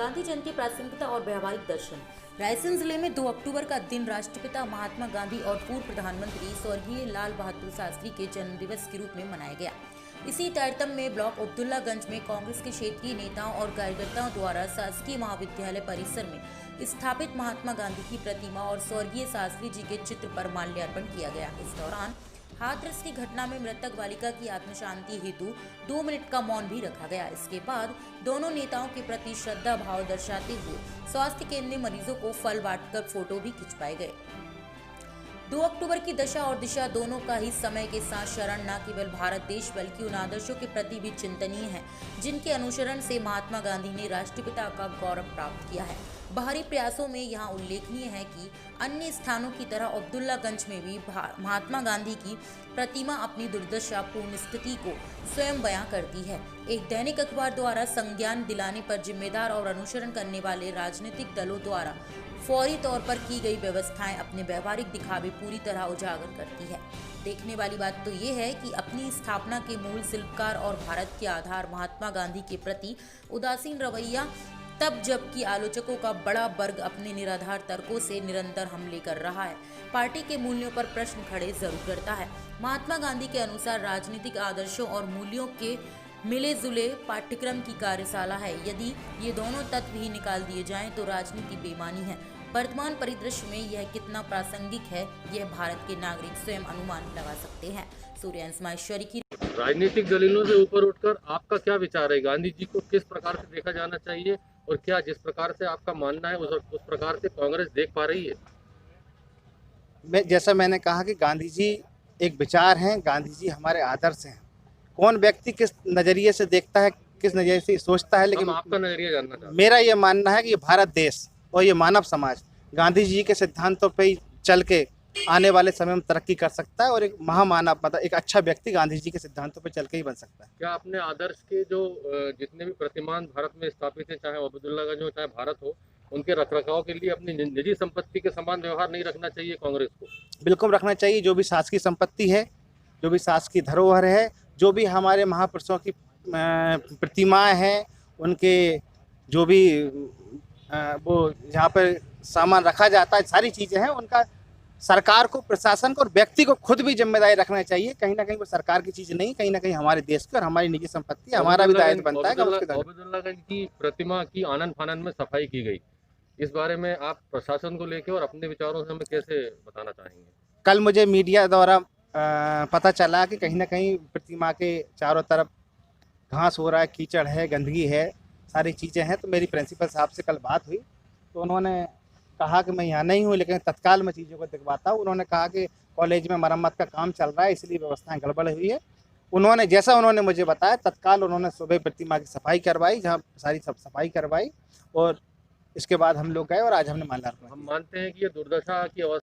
गांधी जयंती प्रासंगिकता और व्यवहारिक दर्शन। रायसेन जिले में 2 अक्टूबर का दिन राष्ट्रपिता महात्मा गांधी और पूर्व प्रधानमंत्री स्वर्गीय लाल बहादुर शास्त्री के जन्म दिवस के रूप में मनाया गया। इसी तारतम्य में ब्लॉक अब्दुल्लागंज में कांग्रेस के क्षेत्रीय नेताओं और कार्यकर्ताओं द्वारा शासकीय महाविद्यालय परिसर में स्थापित महात्मा गांधी की प्रतिमा और स्वर्गीय शास्त्री जी के चित्र पर माल्यार्पण किया गया। इस दौरान हाथरस की घटना में मृतक बालिका की आत्म शांति हेतु 2 मिनट का मौन भी रखा गया। इसके बाद दोनों नेताओं के प्रति श्रद्धा भाव दर्शाते हुए स्वास्थ्य केंद्र में मरीजों को फल बांटकर फोटो भी खिंचवाए गए। 2 अक्टूबर की दशा और दिशा दोनों का ही समय के साथ शरण न केवल भारत देश बल्कि उन आदर्शों के प्रति भी चिंतनीय है जिनके अनुसरण से महात्मा गांधी ने राष्ट्रपिता का गौरव प्राप्त किया है। बाहरी प्रयासों में यहाँ उल्लेखनीय है कि अन्य स्थानों की तरह अब्दुल्लागंज में भी महात्मा गांधी की प्रतिमा अपनी दुर्दशा पूर्ण स्थिति को स्वयं बयां करती है। एक दैनिक अखबार द्वारा संज्ञान दिलाने पर जिम्मेदार और अनुसरण करने वाले राजनीतिक दलों द्वारा फौरी तौर पर की गई व्यवस्थाएं अपने व्यवहारिक दिखावे पूरी तरह उजागर करती है। देखने वाली बात तो ये है कि अपनी स्थापना के मूल शिल्पकार और भारत के आधार महात्मा गांधी के प्रति उदासीन रवैया तब जबकि आलोचकों का बड़ा वर्ग अपने निराधार तर्कों से निरंतर हमले कर रहा है, पार्टी के मूल्यों पर प्रश्न खड़े जरूर करता है। महात्मा गांधी के अनुसार राजनीतिक आदर्शों और मूल्यों के मिले जुले पाठ्यक्रम की कार्यशाला है। यदि ये दोनों तत्व ही निकाल दिए जाएं तो राजनीति बेमानी है। वर्तमान परिदृश्य में यह कितना प्रासंगिक है, यह भारत के नागरिक स्वयं अनुमान लगा सकते हैं। सूर्यांश माहेश्वरी की राजनीतिक दलीलों से ऊपर उठकर आपका क्या विचार है? गांधी जी को किस प्रकार से देखा जाना चाहिए और क्या जिस प्रकार से आपका मानना है उस प्रकार से कांग्रेस देख पा रही है? जैसा मैंने कहा कि गांधी जी एक विचार हैं, गांधी जी हमारे आदर्श हैं। कौन व्यक्ति किस नज़रिए से देखता है, किस नज़रिए से सोचता है, लेकिन आपका नजरिया जानना चाहते हैं। मेरा ये मानना है कि ये भारत देश और ये मानव समाज गांधी जी के सिद्धांतों पे ही चल के आने वाले समय में तरक्की कर सकता है और एक महामानव मतलब एक अच्छा व्यक्ति गांधी जी के सिद्धांतों पे चल के ही बन सकता है। क्या अपने आदर्श के जो जितने भी प्रतिमान भारत में स्थापित है, चाहे अब्दुल्लागंज हो चाहे भारत हो, उनके रखरखाव के लिए अपनी निजी संपत्ति के समान व्यवहार नहीं रखना चाहिए कांग्रेस को? बिल्कुल रखना चाहिए। जो भी शासकीय संपत्ति है, जो भी शासकीय धरोहर है, जो भी हमारे महापुरुषों की प्रतिमाएं हैं, उनके जो भी वो जहाँ पर सामान रखा जाता है, सारी चीज़ें हैं, उनका सरकार को, प्रशासन को और व्यक्ति को खुद भी जिम्मेदारी रखना चाहिए। कहीं ना कहीं वो सरकार की चीज़ नहीं, कहीं ना कहीं हमारे देश की और हमारी निजी संपत्ति, हमारा भी दायित्व बनता है। अब्दुल्लागंज की प्रतिमा की आनन फानन में सफाई की गई, इस बारे में आप प्रशासन को लेकर और अपने विचारों से हमें कैसे बताना चाहेंगे? कल मुझे मीडिया द्वारा पता चला कि कहीं ना कहीं प्रतिमा के चारों तरफ घास हो रहा है, कीचड़ है, गंदगी है, सारी चीज़ें हैं। तो मेरी प्रिंसिपल साहब से कल बात हुई तो उन्होंने कहा कि मैं यहाँ नहीं हूँ, लेकिन तत्काल मैं चीज़ों को दिखवाता हूँ। उन्होंने कहा कि कॉलेज में मरम्मत का काम चल रहा है, इसलिए व्यवस्थाएं गड़बड़ हुई है। जैसा उन्होंने मुझे बताया, तत्काल उन्होंने सुबह प्रतिमा की सफाई करवाई, जहाँ सारी सफाई करवाई और इसके बाद हम लोग गए और आज हमने माल्यार्पण। हम मानते हैं कि ये दुर्दशा की अवस्था